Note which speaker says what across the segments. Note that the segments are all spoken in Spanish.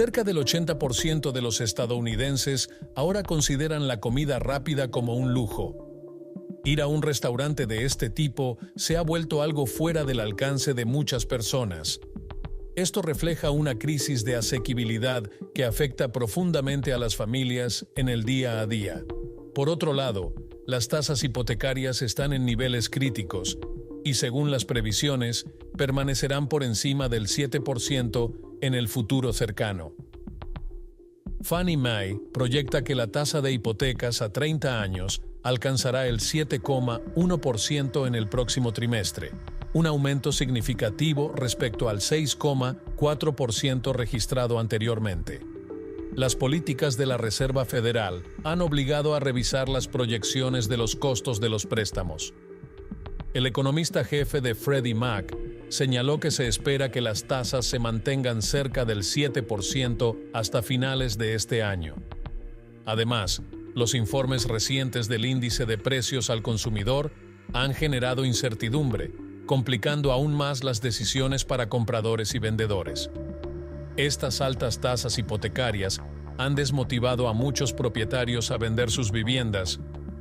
Speaker 1: Cerca del 80% de los estadounidenses ahora consideran la comida rápida como un lujo. Ir a un restaurante de este tipo se ha vuelto algo fuera del alcance de muchas personas. Esto refleja una crisis de asequibilidad que afecta profundamente a las familias en el día a día. Por otro lado, las tasas hipotecarias están en niveles críticos y, según las previsiones, permanecerán por encima del 7% en el futuro cercano. Fannie Mae proyecta que la tasa de hipotecas a 30 años alcanzará el 7,1% en el próximo trimestre, un aumento significativo respecto al 6,4% registrado anteriormente. Las políticas de la Reserva Federal han obligado a revisar las proyecciones de los costos de los préstamos. El economista jefe de Freddie Mac señaló que se espera que las tasas se mantengan cerca del 7% hasta finales de este año. Además, los informes recientes del índice de precios al consumidor han generado incertidumbre, complicando aún más las decisiones para compradores y vendedores. Estas altas tasas hipotecarias han desmotivado a muchos propietarios a vender sus viviendas,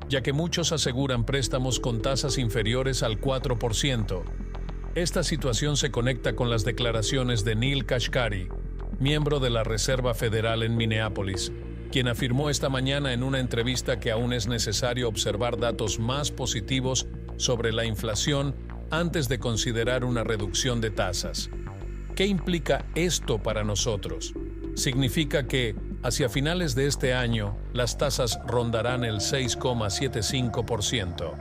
Speaker 1: ya que muchos aseguran préstamos con tasas inferiores al 4%. Esta situación se conecta con las declaraciones de Neel Kashkari, miembro de la Reserva Federal en Minneapolis, quien afirmó esta mañana en una entrevista que aún es necesario observar datos más positivos sobre la inflación antes de considerar una reducción de tasas. ¿Qué implica esto para nosotros? Significa que, hacia finales de este año, las tasas rondarán el 6,75%.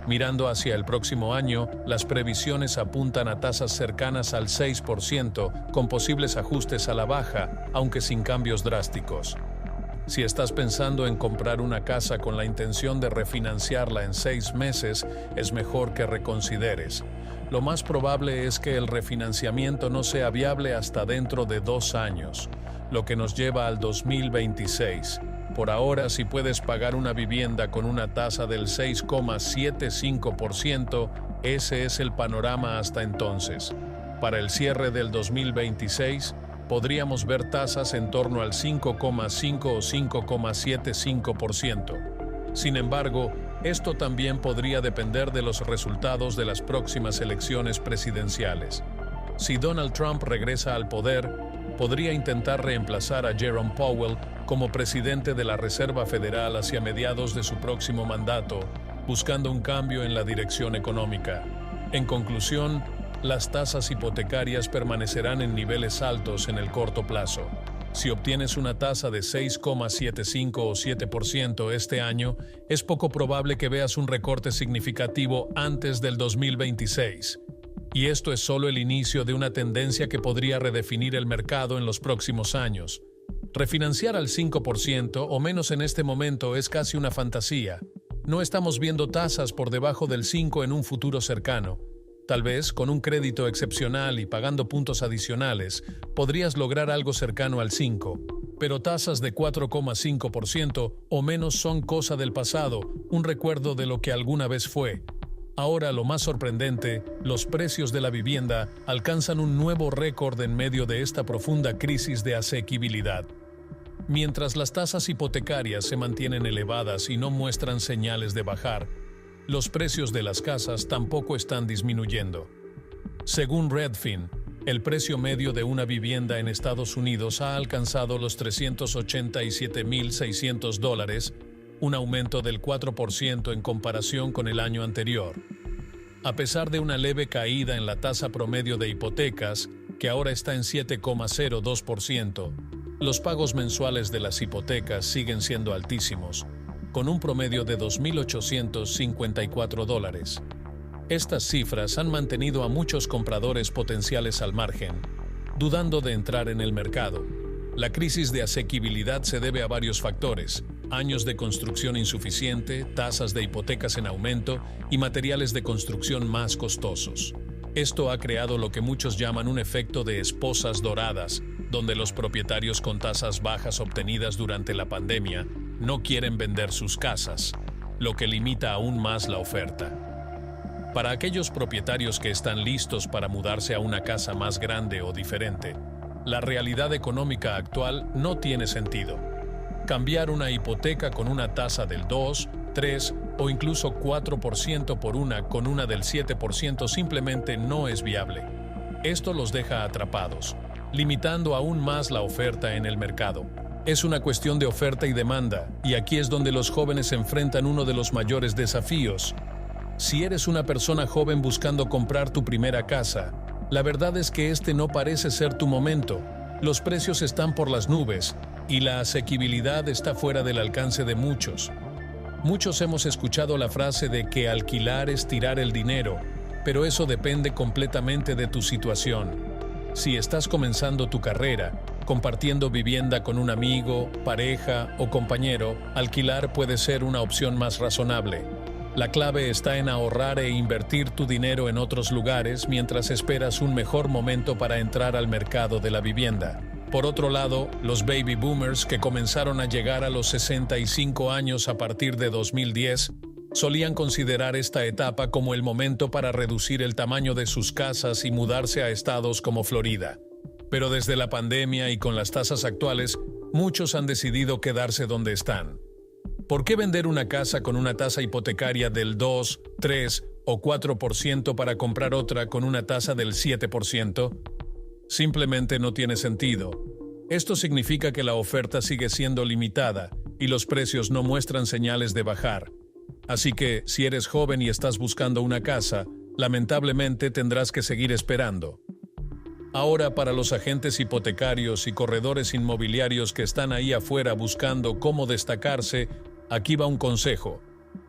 Speaker 1: Mirando hacia el próximo año, las previsiones apuntan a tasas cercanas al 6%, con posibles ajustes a la baja, aunque sin cambios drásticos. Si estás pensando en comprar una casa con la intención de refinanciarla en 6 meses, es mejor que reconsideres. Lo más probable es que el refinanciamiento no sea viable hasta dentro de 2 años, lo que nos lleva al 2026. Por ahora, si puedes pagar una vivienda con una tasa del 6,75%, ese es el panorama hasta entonces. Para el cierre del 2026, podríamos ver tasas en torno al 5,5 o 5,75%. Sin embargo, esto también podría depender de los resultados de las próximas elecciones presidenciales. Si Donald Trump regresa al poder, podría intentar reemplazar a Jerome Powell como presidente de la Reserva Federal hacia mediados de su próximo mandato, buscando un cambio en la dirección económica. En conclusión, las tasas hipotecarias permanecerán en niveles altos en el corto plazo. Si obtienes una tasa de 6,75 o 7% este año, es poco probable que veas un recorte significativo antes del 2026. Y esto es solo el inicio de una tendencia que podría redefinir el mercado en los próximos años. Refinanciar al 5% o menos en este momento es casi una fantasía. No estamos viendo tasas por debajo del 5% en un futuro cercano. Tal vez, con un crédito excepcional y pagando puntos adicionales, podrías lograr algo cercano al 5%. Pero tasas de 4,5% o menos son cosa del pasado, un recuerdo de lo que alguna vez fue. Ahora, lo más sorprendente, los precios de la vivienda alcanzan un nuevo récord en medio de esta profunda crisis de asequibilidad. Mientras las tasas hipotecarias se mantienen elevadas y no muestran señales de bajar, los precios de las casas tampoco están disminuyendo. Según Redfin, el precio medio de una vivienda en Estados Unidos ha alcanzado los $387,600, un aumento del 4% en comparación con el año anterior. A pesar de una leve caída en la tasa promedio de hipotecas, que ahora está en 7,02%, los pagos mensuales de las hipotecas siguen siendo altísimos, con un promedio de $2,854. Estas cifras han mantenido a muchos compradores potenciales al margen, dudando de entrar en el mercado. La crisis de asequibilidad se debe a varios factores: años de construcción insuficiente, tasas de hipotecas en aumento y materiales de construcción más costosos. Esto ha creado lo que muchos llaman un efecto de esposas doradas, donde los propietarios con tasas bajas obtenidas durante la pandemia no quieren vender sus casas, lo que limita aún más la oferta. Para aquellos propietarios que están listos para mudarse a una casa más grande o diferente, La realidad económica actual no tiene sentido. Cambiar una hipoteca con una tasa del 2, 3 o incluso 4% por una con una del 7% simplemente no es viable. Esto los deja atrapados, limitando aún más la oferta en el mercado. Es una cuestión de oferta y demanda, y aquí es donde los jóvenes enfrentan uno de los mayores desafíos. Si eres una persona joven buscando comprar tu primera casa, la verdad es que este no parece ser tu momento. Los precios están por las nubes, y la asequibilidad está fuera del alcance de muchos. Muchos hemos escuchado la frase de que alquilar es tirar el dinero, pero eso depende completamente de tu situación. Si estás comenzando tu carrera, compartiendo vivienda con un amigo, pareja o compañero, alquilar puede ser una opción más razonable. La clave está en ahorrar e invertir tu dinero en otros lugares mientras esperas un mejor momento para entrar al mercado de la vivienda. Por otro lado, los baby boomers que comenzaron a llegar a los 65 años a partir de 2010, solían considerar esta etapa como el momento para reducir el tamaño de sus casas y mudarse a estados como Florida. Pero desde la pandemia y con las tasas actuales, muchos han decidido quedarse donde están. ¿Por qué vender una casa con una tasa hipotecaria del 2, 3 o 4% para comprar otra con una tasa del 7%? Simplemente no tiene sentido. Esto significa que la oferta sigue siendo limitada y los precios no muestran señales de bajar. Así que, si eres joven y estás buscando una casa, lamentablemente tendrás que seguir esperando. Ahora, para los agentes hipotecarios y corredores inmobiliarios que están ahí afuera buscando cómo destacarse, aquí va un consejo.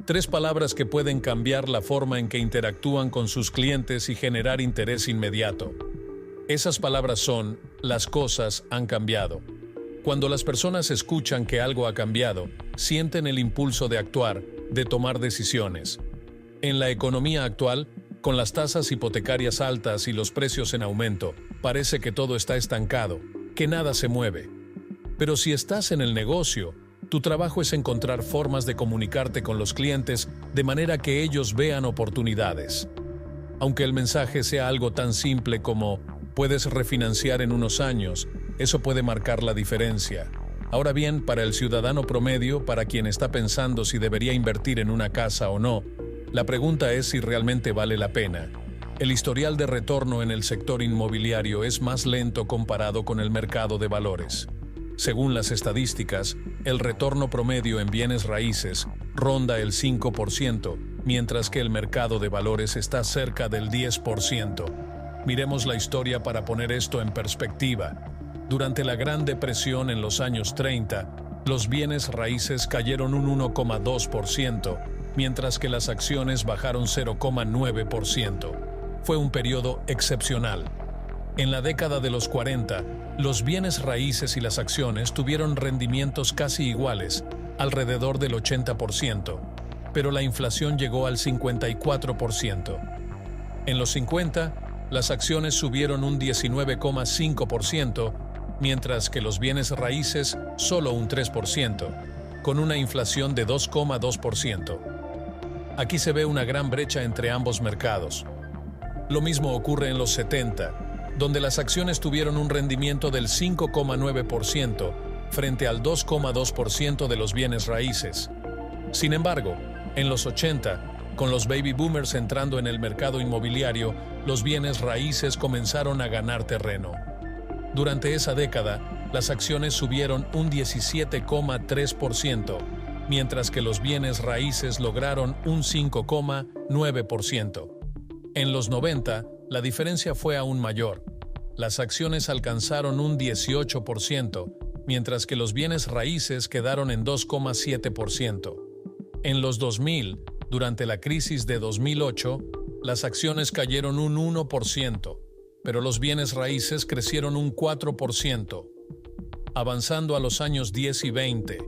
Speaker 1: 3 palabras que pueden cambiar la forma en que interactúan con sus clientes y generar interés inmediato. Esas palabras son: las cosas han cambiado. Cuando las personas escuchan que algo ha cambiado, sienten el impulso de actuar, de tomar decisiones. En la economía actual, con las tasas hipotecarias altas y los precios en aumento, parece que todo está estancado, que nada se mueve. Pero si estás en el negocio, tu trabajo es encontrar formas de comunicarte con los clientes de manera que ellos vean oportunidades. Aunque el mensaje sea algo tan simple como «puedes refinanciar en unos años», eso puede marcar la diferencia. Ahora bien, para el ciudadano promedio, para quien está pensando si debería invertir en una casa o no, la pregunta es si realmente vale la pena. El historial de retorno en el sector inmobiliario es más lento comparado con el mercado de valores. Según las estadísticas, el retorno promedio en bienes raíces ronda el 5%, mientras que el mercado de valores está cerca del 10%. Miremos la historia para poner esto en perspectiva. Durante la Gran Depresión en los años 30, los bienes raíces cayeron un 1,2%, mientras que las acciones bajaron 0,9%. Fue un periodo excepcional. En la década de los 40, los bienes raíces y las acciones tuvieron rendimientos casi iguales, alrededor del 80%, pero la inflación llegó al 54%. En los 50, las acciones subieron un 19,5%, mientras que los bienes raíces solo un 3%, con una inflación de 2,2%. Aquí se ve una gran brecha entre ambos mercados. Lo mismo ocurre en los 70, donde las acciones tuvieron un rendimiento del 5,9% frente al 2,2% de los bienes raíces. Sin embargo, en los 80, con los baby boomers entrando en el mercado inmobiliario, los bienes raíces comenzaron a ganar terreno. Durante esa década, las acciones subieron un 17,3%, mientras que los bienes raíces lograron un 5,9%. En los 90, la diferencia fue aún mayor. Las acciones alcanzaron un 18%, mientras que los bienes raíces quedaron en 2,7%. En los 2000, durante la crisis de 2008, las acciones cayeron un 1%, pero los bienes raíces crecieron un 4%. Avanzando a los años 10 y 20,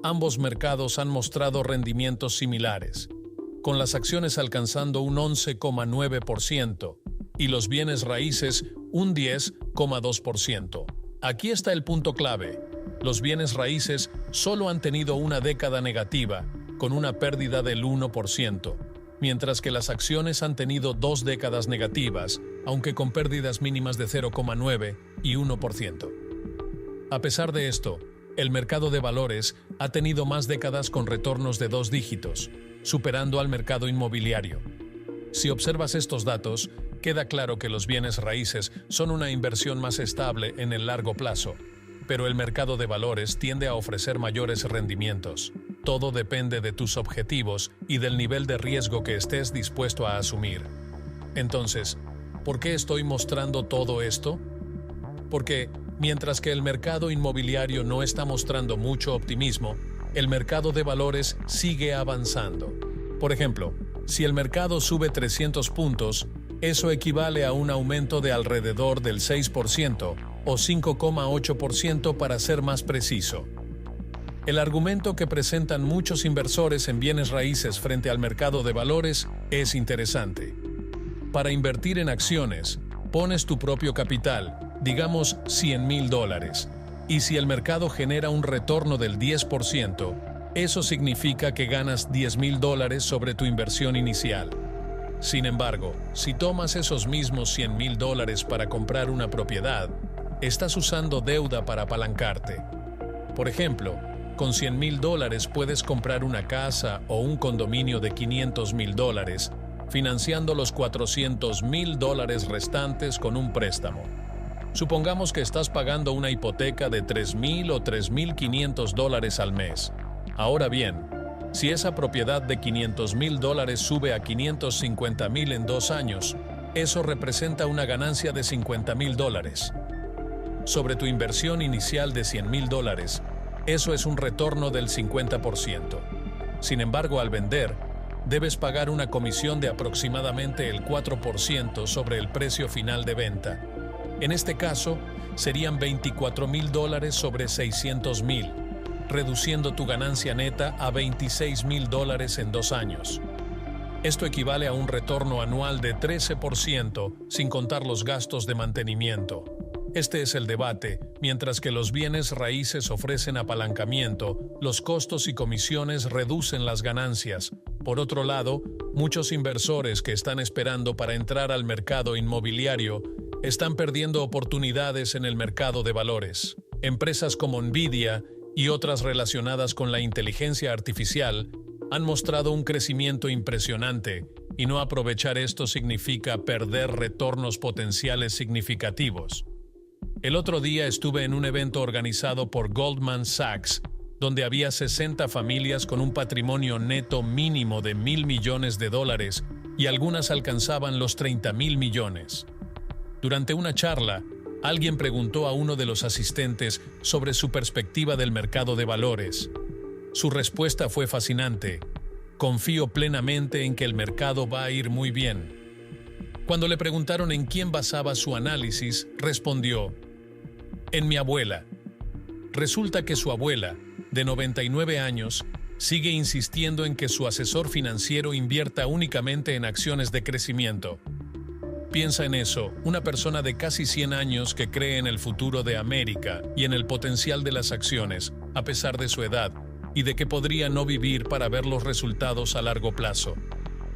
Speaker 1: ambos mercados han mostrado rendimientos similares, con las acciones alcanzando un 11,9% y los bienes raíces un 10,2%. Aquí está el punto clave. Los bienes raíces solo han tenido una década negativa, con una pérdida del 1%, mientras que las acciones han tenido 2 décadas negativas, aunque con pérdidas mínimas de 0,9 y 1%. A pesar de esto, el mercado de valores ha tenido más décadas con retornos de 2 dígitos, superando al mercado inmobiliario. Si observas estos datos, queda claro que los bienes raíces son una inversión más estable en el largo plazo, pero el mercado de valores tiende a ofrecer mayores rendimientos. Todo depende de tus objetivos y del nivel de riesgo que estés dispuesto a asumir. Entonces, ¿por qué estoy mostrando todo esto? Porque, mientras que el mercado inmobiliario no está mostrando mucho optimismo, el mercado de valores sigue avanzando. Por ejemplo, si el mercado sube 300 puntos, eso equivale a un aumento de alrededor del 6% o 5,8% para ser más preciso. El argumento que presentan muchos inversores en bienes raíces frente al mercado de valores es interesante. Para invertir en acciones, pones tu propio capital, digamos $100,000, y si el mercado genera un retorno del 10%, eso significa que ganas $10,000 sobre tu inversión inicial. Sin embargo, si tomas esos mismos $100,000 para comprar una propiedad, estás usando deuda para apalancarte. Por ejemplo, con $100,000 puedes comprar una casa o un condominio de $500,000, financiando los $400,000 restantes con un préstamo. Supongamos que estás pagando una hipoteca de $3,000 o $3,500 al mes. Ahora bien, si esa propiedad de $500,000 sube a $550,000 en 2 años, eso representa una ganancia de $50,000. Sobre tu inversión inicial de $100,000, eso es un retorno del 50%. Sin embargo, al vender, debes pagar una comisión de aproximadamente el 4% sobre el precio final de venta. En este caso, serían $24,000 sobre $600,000, reduciendo tu ganancia neta a $26,000 en 2 años. Esto equivale a un retorno anual de 13% sin contar los gastos de mantenimiento. Este es el debate. Mientras que los bienes raíces ofrecen apalancamiento, los costos y comisiones reducen las ganancias. Por otro lado, muchos inversores que están esperando para entrar al mercado inmobiliario están perdiendo oportunidades en el mercado de valores. Empresas como Nvidia y otras relacionadas con la inteligencia artificial han mostrado un crecimiento impresionante, y no aprovechar esto significa perder retornos potenciales significativos. El otro día estuve en un evento organizado por Goldman Sachs, donde había 60 familias con un patrimonio neto mínimo de $1,000 millones y algunas alcanzaban los $30,000 millones. Durante una charla, alguien preguntó a uno de los asistentes sobre su perspectiva del mercado de valores. Su respuesta fue fascinante: confío plenamente en que el mercado va a ir muy bien. Cuando le preguntaron en quién basaba su análisis, respondió: en mi abuela. Resulta que su abuela, de 99 años, sigue insistiendo en que su asesor financiero invierta únicamente en acciones de crecimiento. Piensa en eso, una persona de casi 100 años que cree en el futuro de América y en el potencial de las acciones, a pesar de su edad, y de que podría no vivir para ver los resultados a largo plazo.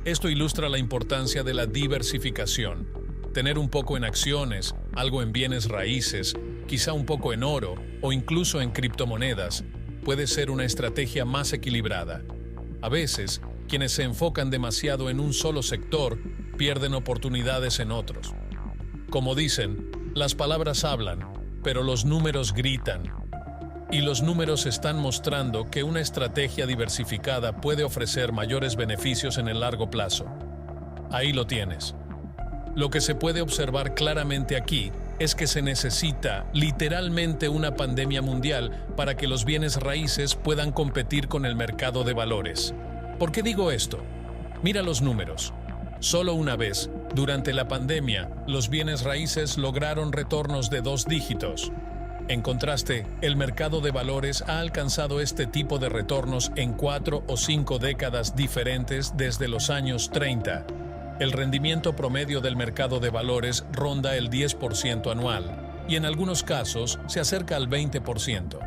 Speaker 1: Esto ilustra la importancia de la diversificación. Tener un poco en acciones, algo en bienes raíces, quizá un poco en oro o incluso en criptomonedas, puede ser una estrategia más equilibrada. A veces, quienes se enfocan demasiado en un solo sector pierden oportunidades en otros. Como dicen, las palabras hablan, pero los números gritan. Y los números están mostrando que una estrategia diversificada puede ofrecer mayores beneficios en el largo plazo. Ahí lo tienes. Lo que se puede observar claramente aquí es que se necesita literalmente una pandemia mundial para que los bienes raíces puedan competir con el mercado de valores. ¿Por qué digo esto? Mira los números. Solo una vez, durante la pandemia, los bienes raíces lograron retornos de 2 dígitos. En contraste, el mercado de valores ha alcanzado este tipo de retornos en 4 o 5 décadas diferentes desde los años 30. El rendimiento promedio del mercado de valores ronda el 10% anual, y en algunos casos se acerca al 20%.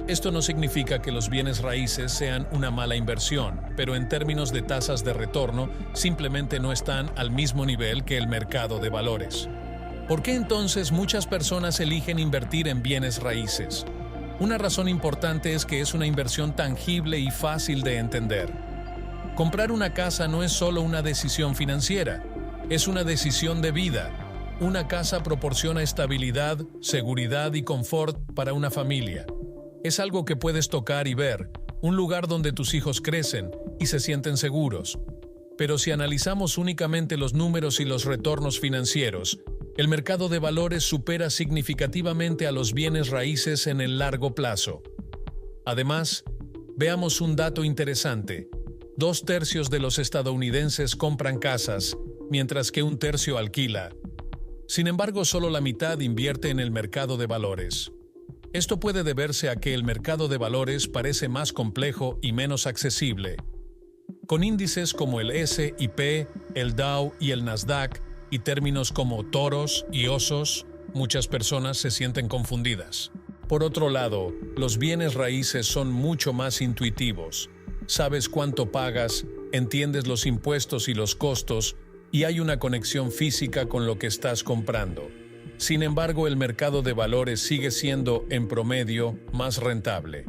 Speaker 1: Esto no significa que los bienes raíces sean una mala inversión, pero en términos de tasas de retorno, simplemente no están al mismo nivel que el mercado de valores. ¿Por qué entonces muchas personas eligen invertir en bienes raíces? Una razón importante es que es una inversión tangible y fácil de entender. Comprar una casa no es solo una decisión financiera, es una decisión de vida. Una casa proporciona estabilidad, seguridad y confort para una familia. Es algo que puedes tocar y ver, un lugar donde tus hijos crecen y se sienten seguros. Pero si analizamos únicamente los números y los retornos financieros, el mercado de valores supera significativamente a los bienes raíces en el largo plazo. Además, veamos un dato interesante. 2/3 de los estadounidenses compran casas, mientras que 1/3 alquila. Sin embargo, solo la mitad invierte en el mercado de valores. Esto puede deberse a que el mercado de valores parece más complejo y menos accesible. Con índices como el S&P, el Dow y el Nasdaq, y términos como toros y osos, muchas personas se sienten confundidas. Por otro lado, los bienes raíces son mucho más intuitivos. Sabes cuánto pagas, entiendes los impuestos y los costos, y hay una conexión física con lo que estás comprando. Sin embargo, el mercado de valores sigue siendo, en promedio, más rentable.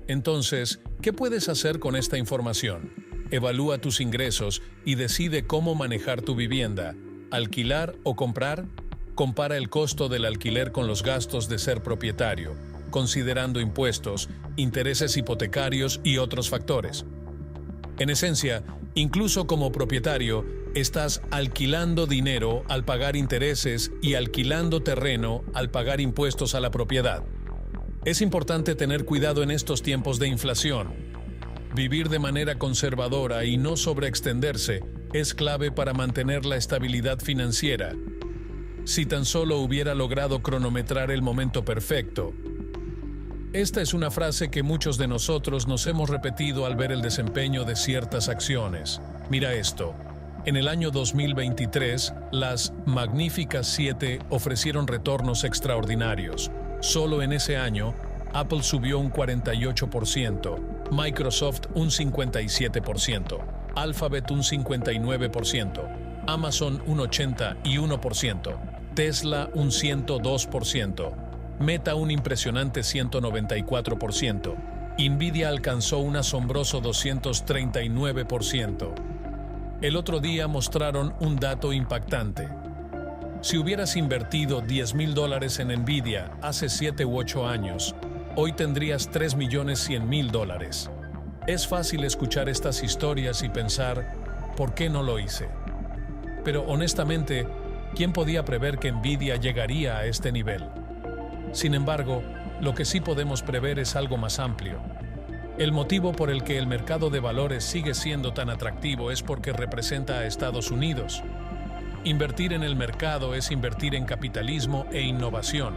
Speaker 1: Entonces, ¿qué puedes hacer con esta información? Evalúa tus ingresos y decide cómo manejar tu vivienda. ¿Alquilar o comprar? Compara el costo del alquiler con los gastos de ser propietario, considerando impuestos, intereses hipotecarios y otros factores. En esencia, incluso como propietario, estás alquilando dinero al pagar intereses y alquilando terreno al pagar impuestos a la propiedad. Es importante tener cuidado en estos tiempos de inflación. Vivir de manera conservadora y no sobreextenderse es clave para mantener la estabilidad financiera. Si tan solo hubiera logrado cronometrar el momento perfecto. Esta es una frase que muchos de nosotros nos hemos repetido al ver el desempeño de ciertas acciones. Mira esto. En el año 2023, las Magníficas 7 ofrecieron retornos extraordinarios. Solo en ese año, Apple subió un 48%, Microsoft un 57%, Alphabet un 59%, Amazon un 81%, Tesla un 102%, Meta un impresionante 194%, Nvidia alcanzó un asombroso 239%. El otro día mostraron un dato impactante. Si hubieras invertido $10,000 en Nvidia hace 7 u 8 años, hoy tendrías $3,100,000. Es fácil escuchar estas historias y pensar, ¿por qué no lo hice? Pero honestamente, ¿quién podía prever que Nvidia llegaría a este nivel? Sin embargo, lo que sí podemos prever es algo más amplio. El motivo por el que el mercado de valores sigue siendo tan atractivo es porque representa a Estados Unidos. Invertir en el mercado es invertir en capitalismo e innovación.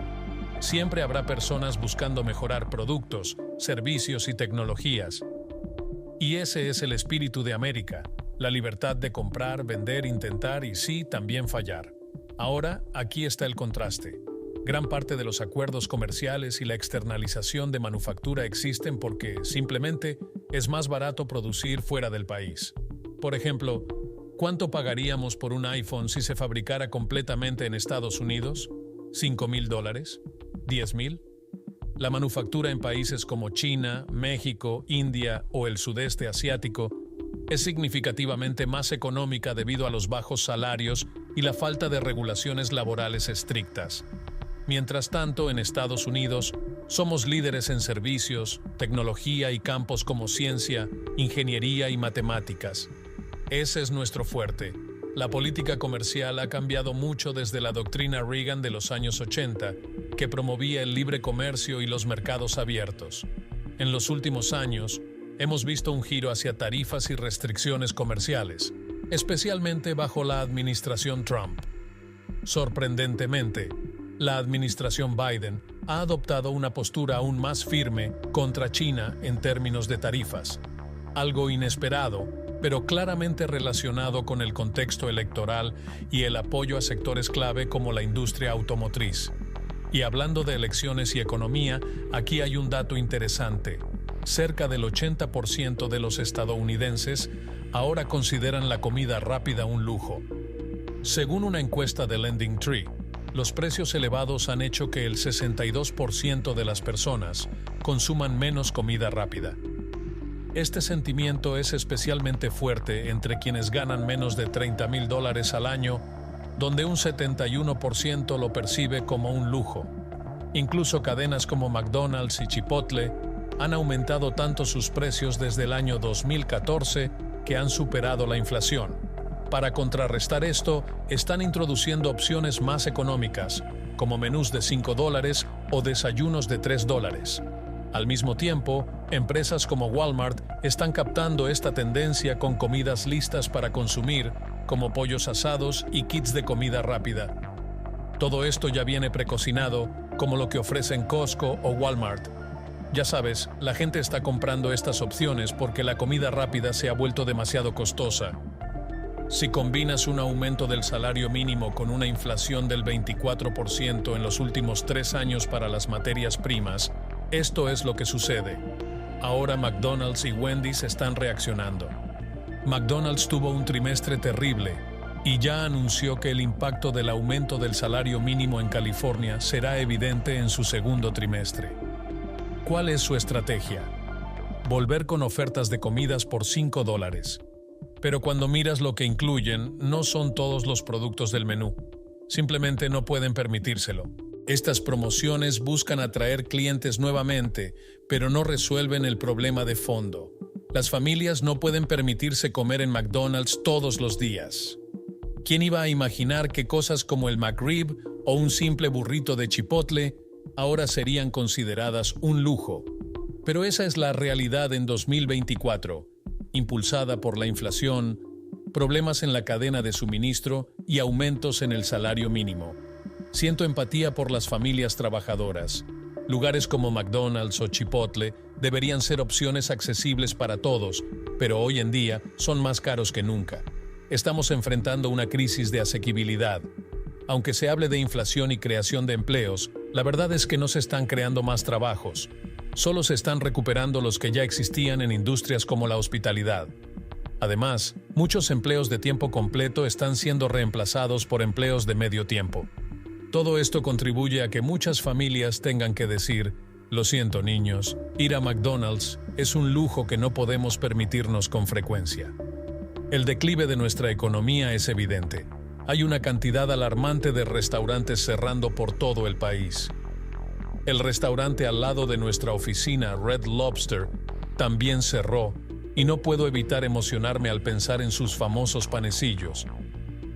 Speaker 1: Siempre habrá personas buscando mejorar productos, servicios y tecnologías. Y ese es el espíritu de América, la libertad de comprar, vender, intentar y sí, también fallar. Ahora, aquí está el contraste. Gran parte de los acuerdos comerciales y la externalización de manufactura existen porque, simplemente, es más barato producir fuera del país. Por ejemplo, ¿cuánto pagaríamos por un iPhone si se fabricara completamente en Estados Unidos? $5,000? ¿10,000? La manufactura en países como China, México, India o el sudeste asiático es significativamente más económica debido a los bajos salarios y la falta de regulaciones laborales estrictas. Mientras tanto, en Estados Unidos, somos líderes en servicios, tecnología y campos como ciencia, ingeniería y matemáticas. Ese es nuestro fuerte. La política comercial ha cambiado mucho desde la doctrina Reagan de los años 80, que promovía el libre comercio y los mercados abiertos. En los últimos años, hemos visto un giro hacia tarifas y restricciones comerciales, especialmente bajo la administración Trump. Sorprendentemente, la administración Biden ha adoptado una postura aún más firme contra China en términos de tarifas, algo inesperado, pero claramente relacionado con el contexto electoral y el apoyo a sectores clave como la industria automotriz. Y hablando de elecciones y economía, aquí hay un dato interesante. Cerca del 80% de los estadounidenses ahora consideran la comida rápida un lujo. Según una encuesta de LendingTree, los precios elevados han hecho que el 62% de las personas consuman menos comida rápida. Este sentimiento es especialmente fuerte entre quienes ganan menos de $30,000 al año, donde un 71% lo percibe como un lujo. Incluso cadenas como McDonald's y Chipotle han aumentado tanto sus precios desde el año 2014 que han superado la inflación. Para contrarrestar esto, están introduciendo opciones más económicas, como menús de $5 o desayunos de $3. Al mismo tiempo, empresas como Walmart están captando esta tendencia con comidas listas para consumir, como pollos asados y kits de comida rápida. Todo esto ya viene precocinado, como lo que ofrecen Costco o Walmart. Ya sabes, la gente está comprando estas opciones porque la comida rápida se ha vuelto demasiado costosa. Si combinas un aumento del salario mínimo con una inflación del 24% en los últimos 3 años para las materias primas, esto es lo que sucede. Ahora McDonald's y Wendy's están reaccionando. McDonald's tuvo un trimestre terrible y ya anunció que el impacto del aumento del salario mínimo en California será evidente en su segundo trimestre. ¿Cuál es su estrategia? Volver con ofertas de comidas por $5. Pero cuando miras lo que incluyen, no son todos los productos del menú. Simplemente no pueden permitírselo. Estas promociones buscan atraer clientes nuevamente, pero no resuelven el problema de fondo. Las familias no pueden permitirse comer en McDonald's todos los días. ¿Quién iba a imaginar que cosas como el McRib o un simple burrito de Chipotle ahora serían consideradas un lujo? Pero esa es la realidad en 2024. Impulsada por la inflación, problemas en la cadena de suministro y aumentos en el salario mínimo. Siento empatía por las familias trabajadoras. Lugares como McDonald's o Chipotle deberían ser opciones accesibles para todos, pero hoy en día son más caros que nunca. Estamos enfrentando una crisis de asequibilidad. Aunque se hable de inflación y creación de empleos, la verdad es que no se están creando más trabajos. Solo se están recuperando los que ya existían en industrias como la hospitalidad. Además, muchos empleos de tiempo completo están siendo reemplazados por empleos de medio tiempo. Todo esto contribuye a que muchas familias tengan que decir: lo siento, niños, ir a McDonald's es un lujo que no podemos permitirnos con frecuencia. El declive de nuestra economía es evidente. Hay una cantidad alarmante de restaurantes cerrando por todo el país. El restaurante al lado de nuestra oficina, Red Lobster, también cerró, y no puedo evitar emocionarme al pensar en sus famosos panecillos.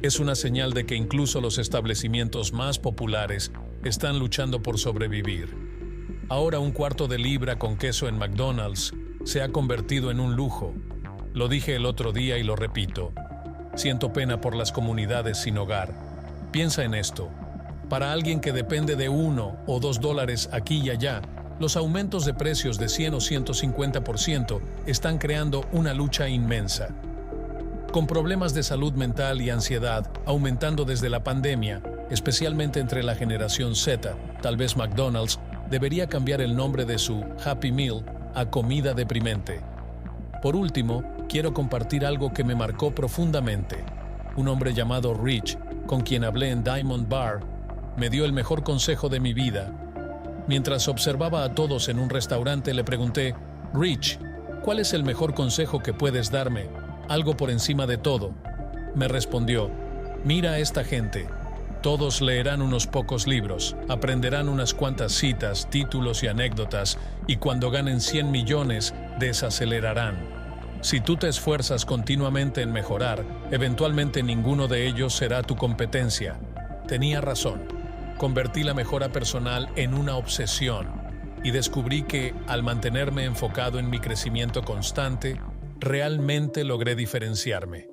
Speaker 1: Es una señal de que incluso los establecimientos más populares están luchando por sobrevivir. Ahora un cuarto de libra con queso en McDonald's se ha convertido en un lujo. Lo dije el otro día y lo repito. Siento pena por las comunidades sin hogar. Piensa en esto. Para alguien que depende de $1 o $2 aquí y allá, los aumentos de precios de 100 o 150% están creando una lucha inmensa. Con problemas de salud mental y ansiedad aumentando desde la pandemia, especialmente entre la generación Z, tal vez McDonald's debería cambiar el nombre de su Happy Meal a comida deprimente. Por último, quiero compartir algo que me marcó profundamente. Un hombre llamado Rich, con quien hablé en Diamond Bar, me dio el mejor consejo de mi vida. Mientras observaba a todos en un restaurante, le pregunté: Rich, ¿cuál es el mejor consejo que puedes darme? Algo por encima de todo. Me respondió: mira a esta gente. Todos leerán unos pocos libros, aprenderán unas cuantas citas, títulos y anécdotas, y cuando ganen 100 millones, desacelerarán. Si tú te esfuerzas continuamente en mejorar, eventualmente ninguno de ellos será tu competencia. Tenía razón. Convertí la mejora personal en una obsesión y descubrí que, al mantenerme enfocado en mi crecimiento constante, realmente logré diferenciarme.